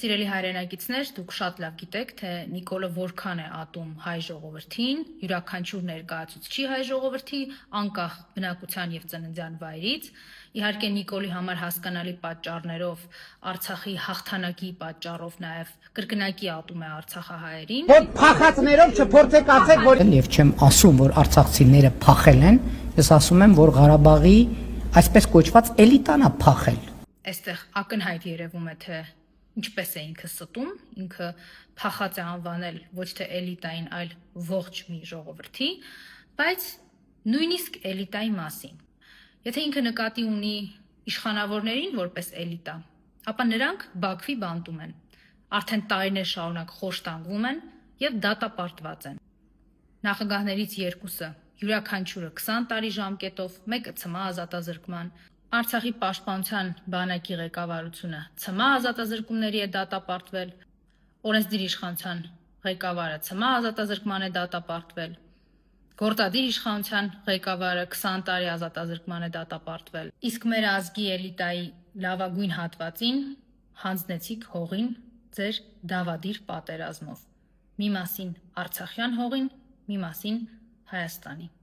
Սիրելի հայրենակիցներ, դուք շատ լավ գիտեք, թե Նիկոլը որքան է ատում հայ ժողովրդին, յուրաքանչյուր ներկայացուցչի հայ ժողովրդի, անկախ բնակության եւ ծննդյան վայրից։ Իհարկե Նիկոլի համար հասկանալի պատճառներով, Արցախի հաղթանակի պատճառով նաեւ կրկնակի ատում է արցախահայերին։ Որ փախածներով չփորձեք ասեք, որ Եվ չեմ ասում, որ արցախցիները փախել են, ես ասում եմ, որ Ղարաբաղի այսպես կոչված էլիտան է փախել։ Այստեղ ակնհայտ երևում է, թե ինչպես է ինքը ստում, ինքը փախած է անվանել ոչ թե էլիտային, այլ ողջ մի ժողովրդի, բայց նույնիսկ էլիտայի մասին։ Եթե ինքը նկատի ունի իշխանավորներին որպես էլիտա, ապա նրանք Բաքվի բանտում են, արդեն տարիներ շարունակ խոշտանգվում են եւ դատապարտված են։ Նախագահներից երկուսը, յուրաքանչյուրը 20 տարի ժամկետով, մեկը ՑՄԱ ազատազրկման, Արցախի պաշտպանության բանակի ղեկավարությունը ՑՄԱ ազատազրկումների է դատապարտվել, օրենսդիր իշխանության ղեկավարը ՑՄԱ ազատազրկման է դատապարտվել, գործադիր իշխանության ղեկավարը 20 տարի ազատազրկման է դատապարտվել, իսկ մեր ազգի էլիտայի լավագույն հատվածին հանձնեցիք հողին ձեր դավադիր պատերազմով։ Մի մասին Արցախյան հողին, մի մասին Հայաստանի։